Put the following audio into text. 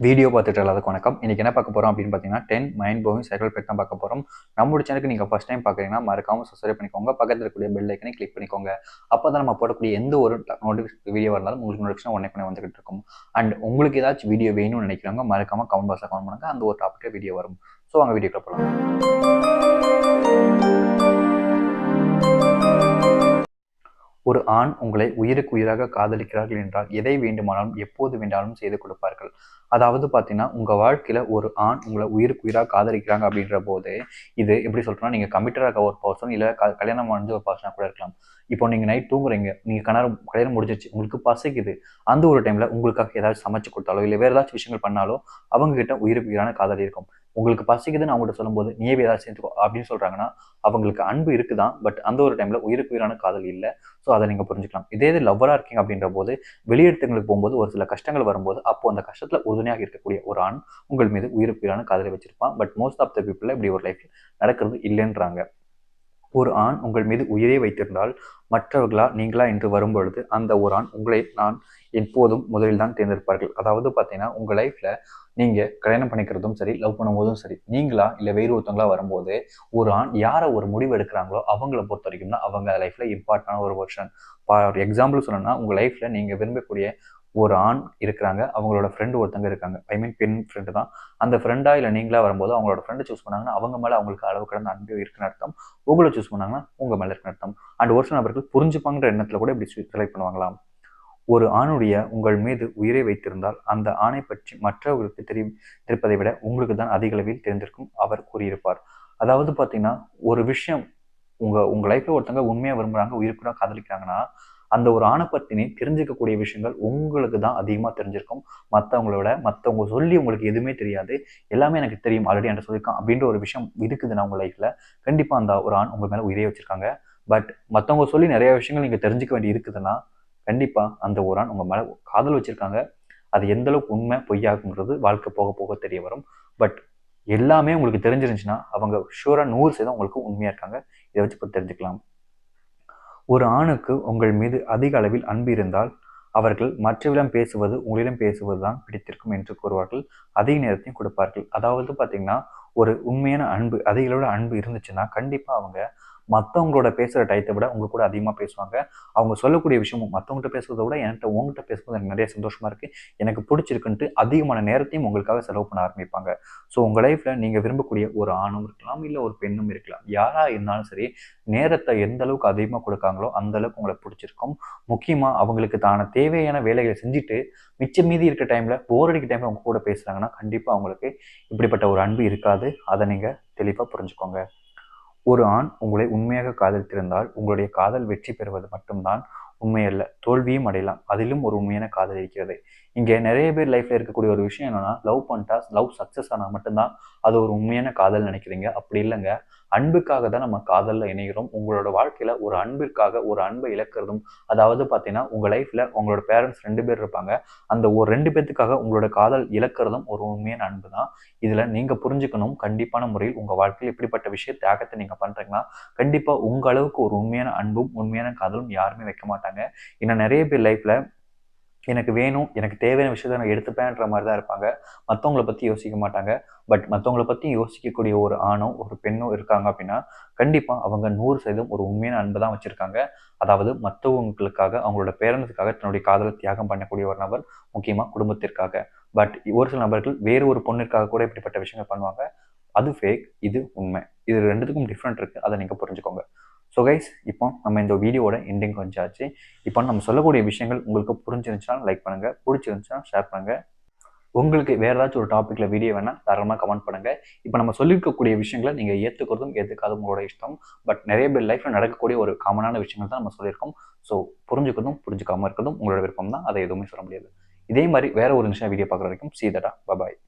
Video பார்த்துட்டு எல்லாத்துக்கும் வணக்கம். இன்னைக்கு என்ன பார்க்க போறோம் அப்படின்னு பார்த்தீங்கன்னா 10 மைண்ட் ப்ளோவிங் சைக்கிள் பெட் தான் பார்க்க போறோம். நம்மளோட சேனலுக்கு நீங்க ஃபர்ஸ்ட் டைம் பார்க்குறீங்கன்னா மறக்காம சப்ஸ்கிரைப் பண்ணிக்கோங்க. பக்கத்துல இருக்கக்கூடிய பெல் ஐக்கனை கிளிக் பண்ணிக்கோங்க. அப்பதான் நம்ம போடக்கூடிய எந்த ஒரு நோட்டிஃபிகேஷன் வீடியோ இருந்தாலும் உங்களுக்கு நோட்டிஃபிகேஷன் உடனே வந்துகிட்டு இருக்கும். அண்ட் உங்களுக்கு ஏதாச்சும் வீடியோ வேணும்னு நினைக்கிறாங்க மறக்காம கமெண்ட் பாக்ஸ்ல கமெண்ட் பண்ணுங்க. அந்த ஒரு டாபிக்ல வீடியோ வரும். ஸோ வாங்க வீடியோக்குள்ள போகலாம். ஒரு ஆண் உங்களை உயிருக்கு உயிராக காதலிக்கிறார்கள் என்றால் எதை வேண்டுமானாலும் எப்போது வேண்டாலும் செய்து கொடுப்பார்கள். அதாவது பார்த்தீங்கன்னா உங்கள் வாழ்க்கையில் ஒரு ஆண் உங்களை உயிருக்கு உயிராக காதலிக்கிறாங்க அப்படின்ற போது இது எப்படி சொல்கிறோன்னா நீங்கள் கமிட்டடாக இருக்க ஒரு பர்சன் இல்லை கல்யாணம் முடிஞ்ச ஒரு பர்சனாக கூட இருக்கலாம். இப்போ நீங்கள் நைட் தூங்குறீங்க, நீங்கள் கல்யாணம் முடிஞ்சிருச்சு, உங்களுக்கு பசிக்குது, அந்த ஒரு டைமில் உங்களுக்காக ஏதாச்சும் சமைச்சு கொடுத்தாலோ இல்லை வேறு ஏதாச்சும் விஷயங்கள் பண்ணாலோ அவங்க கிட்ட உயிருக்கு உயிரான காதல் இருக்கும். உங்களுக்கு பசிக்குதுன்னு அவங்கள்ட்ட சொல்லும்போது நீயே ஏதாச்சும் செஞ்சுக்கோ அப்படின்னு சொல்கிறாங்கன்னா அவங்களுக்கு அன்பு இருக்குதான், பட் அந்த ஒரு டைமில் உயிருக்கு உயிரான காதல் இல்லை. ஸோ அதை நீங்கள் புரிஞ்சுக்கலாம். இதே இது லவ்வராக இருக்கீங்க அப்படின்ற போது வெளியிடத்துங்களுக்கு போகும்போது ஒரு சில கஷ்டங்கள் வரும்போது அப்போ அந்த கஷ்டத்தில் உறுதுணையாக இருக்கக்கூடிய ஒரு ஆண் உங்கள் மீது உயிருக்கு உயிரான காதலை வச்சிருப்பான். But most of the people இப்படி ஒரு லைஃப் நடக்கிறது இல்லைன்றாங்க. ஒரு ஆண் உங்கள் மீது உயிரை வைத்திருந்தால் மற்றவர்களா நீங்களா என்று வரும்பொழுது அந்த ஒரு ஆண் உங்களை நான் எப்போதும் முதலில் தான் தேர்ந்தெடுப்பார்கள். அதாவது பார்த்தீங்கன்னா உங்கள் லைஃப்பில் நீங்கள் கல்யாணம் பண்ணிக்கிறதும் சரி, லவ் பண்ணும்போதும் சரி, நீங்களா இல்லை வேறு ஒருத்தவங்களா வரும்போது ஒரு ஆண் யாரை ஒரு முடிவு எடுக்கிறாங்களோ அவங்கள பொறுத்த வரைக்கும் தான் அவங்க லைஃப்பில் இம்பார்ட்டண்டான ஒரு வெர்ஷன். ஃபார் எக்ஸாம்பிள் சொல்லணும்னா உங்கள் லைஃப்பில் நீங்கள் விரும்பக்கூடிய ஒரு ஆண் இருக்கிறாங்க, அவங்களோட ஃப்ரெண்டு ஒருத்தங்க இருக்காங்க, ஐ மீன் பெண் ஃப்ரெண்டு தான். அந்த ஃப்ரெண்டா இல்லை நீங்களா வரும்போது அவங்களோட ஃப்ரெண்டை சூஸ் பண்ணாங்கன்னா அவங்க மேலே அவங்களுக்கு அளவு கடந்த அன்பு இருக்குன்னு அர்த்தம். உங்களை சூஸ் பண்ணாங்கன்னா உங்கள் மேலே இருக்குன்னு அர்த்தம். அண்ட் ஒரு சில நபர்கள் புரிஞ்சுப்பாங்கிற எண்ணத்தில் கூட இப்படி செலக்ட் பண்ணுவாங்களாம். ஒரு ஆணுடைய உங்கள் மீது உயிரை வைத்திருந்தால் அந்த ஆணை பற்றி மற்றவர்களுக்கு தெரிவிப்பதை விட உங்களுக்கு தான் அதிக அளவில் தெரிந்திருக்கும் அவர் கூறியிருப்பார். அதாவது பார்த்தீங்கன்னா ஒரு விஷயம் உங்கள் லைஃப்பில் ஒருத்தவங்க உண்மையாக விரும்புகிறாங்க, உயிருக்கு காதலிக்கிறாங்கன்னா அந்த ஒரு ஆணை பற்றினே தெரிஞ்சுக்கக்கூடிய விஷயங்கள் உங்களுக்கு தான் அதிகமாக தெரிஞ்சிருக்கும். மற்றவங்க சொல்லி உங்களுக்கு எதுவுமே தெரியாது, எல்லாமே எனக்கு தெரியும் ஆல்ரெடி என்கிட்ட சொல்லியிருக்கான் அப்படின்ற ஒரு விஷயம் இருக்குதுன்னா உங்கள் லைஃப்பில் கண்டிப்பாக அந்த ஒரு ஆண் உங்கள் மேலே உயிரே வச்சுருக்காங்க. பட் மற்றவங்க சொல்லி நிறைய விஷயங்கள் நீங்கள் தெரிஞ்சுக்க வேண்டி இருக்குதுன்னா கண்டிப்பாக அந்த ஒரு ஆண் உங்கள் மேலே காதல் வச்சுருக்காங்க. அது எந்த அளவுக்கு உண்மை பொய்யாகுங்கிறது வாழ்க்கை போக போக தெரிய வரும். பட் எல்லாமே உங்களுக்கு தெரிஞ்சிருந்துச்சுன்னா அவங்க ஷூராக 100% உங்களுக்கு உண்மையாக இருக்காங்க. இதை வச்சு இப்போ தெரிஞ்சுக்கலாம். ஒரு ஆணுக்கு உங்கள் மீது அதிக அளவில் அன்பு இருந்தால் அவர்கள் மற்றவரிடம் பேசுவது உங்களிடம் பேசுவது தான் பிடித்திருக்கும் என்று கூறுவார்கள். அதிக நேரத்தையும் கொடுப்பார்கள். அதாவது பார்த்தீங்கன்னா ஒரு உண்மையான அன்பு அதிக அளவில் அன்பு இருந்துச்சுன்னா கண்டிப்பாக அவங்க மற்றவங்களோட பேசுகிற டயத்தை விட உங்க கூட அதிகமாக பேசுவாங்க. அவங்க சொல்லக்கூடிய விஷயமும் மற்றவங்ககிட்ட பேசுவதை விட என்கிட்ட உங்ககிட்ட பேசும்போது எனக்கு நிறைய சந்தோஷமாக இருக்குது, எனக்கு பிடிச்சிருக்குன்ட்டு அதிகமான நேரத்தையும் உங்களுக்காக செலவு பண்ண ஆரம்பிப்பாங்க. ஸோ உங்கள் லைஃப்பில் நீங்கள் விரும்பக்கூடிய ஒரு ஆணும் இருக்கலாம், இல்லை ஒரு பெண்ணும் இருக்கலாம், யாராக இருந்தாலும் சரி நேரத்தை எந்த அளவுக்கு அதிகமாக கொடுக்காங்களோ அந்த அளவுக்கு உங்களை பிடிச்சிருக்கும். முக்கியமாக அவங்களுக்கு தான தேவையான வேலைகளை செஞ்சுட்டு மிச்சம் மீதி இருக்க டைமில் போர் அடிக்க டைமில் அவங்க கூட பேசுகிறாங்கன்னா கண்டிப்பாக அவங்களுக்கு இப்படிப்பட்ட ஒரு அன்பு இருக்காது. அதை நீங்கள் தெளிவாக புரிஞ்சுக்கோங்க. ஒரு ஆண் உங்களை உண்மையாக காதலித்திருந்தால் உங்களுடைய காதல் வெற்றி பெறுவது மட்டும்தான் உண்மையல்ல, தோல்வியும் அடையலாம். அதிலும் ஒரு உண்மையான காதல் இருக்கிறது. இங்கே நிறைய பேர் லைஃப்ல இருக்கக்கூடிய ஒரு விஷயம் என்னன்னா லவ் பண்ணிட்டா லவ் சக்ஸஸ் ஆனால் மட்டும்தான் அது ஒரு உண்மையான காதல் நினைக்கிறீங்க. அப்படி இல்லைங்க. அன்புக்காக தான் நம்ம காதலில் இணைகிறோம். உங்களோட வாழ்க்கையில் ஒரு அன்பிற்காக ஒரு அன்பை இழக்கிறதும், அதாவது பார்த்தீங்கன்னா உங்கள் லைஃப்பில் உங்களோட பேரண்ட்ஸ் 2 பேர் இருப்பாங்க, அந்த ஒரு 2 பேர்த்துக்காக உங்களோட காதல் இழக்கிறதும் ஒரு உண்மையான அன்பு தான். இதில் நீங்கள் புரிஞ்சுக்கணும், கண்டிப்பான முறையில் உங்கள் வாழ்க்கையில் இப்படிப்பட்ட விஷய தியாகத்தை நீங்கள் பண்ணுறீங்கன்னா கண்டிப்பாக உங்கள் அளவுக்கு ஒரு உண்மையான அன்பும் உண்மையான காதலும் யாருமே வைக்க மாட்டாங்க. இன்னும் நிறைய பேர் லைஃப்பில் எனக்கு வேணும், எனக்கு தேவையான விஷயத்த நான் எடுத்துப்பேன்ற மாதிரி தான் இருப்பாங்க. மற்றவங்கள பற்றி யோசிக்க மாட்டாங்க. பட் மற்றவங்கள பற்றி யோசிக்கக்கூடிய ஒரு ஆணோ ஒரு பெண்ணோ இருக்காங்க அப்படின்னா கண்டிப்பாக அவங்க 100% ஒரு உண்மையான அன்பை தான் வச்சுருக்காங்க. அதாவது மற்றவங்களுக்காக அவங்களோட பேரண்ட்ஸுக்காக தன்னுடைய காதலை தியாகம் பண்ணக்கூடிய ஒரு நபர், முக்கியமாக குடும்பத்திற்காக. பட் ஒரு சில நபர்கள் வேறு ஒரு பொண்ணிற்காக கூட இப்படிப்பட்ட விஷயங்கள் பண்ணுவாங்க. அது ஃபேக், இது உண்மை. இது 2த்துக்கும் டிஃப்ரெண்ட் இருக்குது. அதை நீங்கள் புரிஞ்சுக்கோங்க. ஸோ கைஸ், இப்போ நம்ம இந்த வீடியோவோட எண்டிங் கொஞ்சாச்சு. இப்போ நம்ம சொல்லக்கூடிய விஷயங்கள் உங்களுக்கு புரிஞ்சிருந்துச்சுன்னா லைக் பண்ணுங்கள், பிடிச்சிருந்துச்சுன்னா ஷேர் பண்ணுங்கள். உங்களுக்கு வேறு ஏதாச்சும் ஒரு டாப்பிக்கில் வீடியோ வேணால் தாராளமாக கமெண்ட் பண்ணுங்கள். இப்போ நம்ம சொல்லியிருக்கக்கூடிய விஷயங்களை நீங்கள் ஏற்றுக்கிறதும் ஏற்றுக்காதும் உங்களோட இஷ்டம். பட் நிறைய பேர் லைஃப்பில் நடக்கக்கூடிய ஒரு காமனான விஷயங்கள் தான் நம்ம சொல்லியிருக்கோம். ஸோ புரிஞ்சுக்கிறதும் புரிஞ்சுக்காமல் இருக்கிறதும் உங்களோட விருப்பம் தான். அதை எதுவுமே சொல்ல முடியாது. இதே மாதிரி வேறு ஒரு நிமிஷம் வீடியோ பார்க்குற வரைக்கும் சீதடா, பபாய்.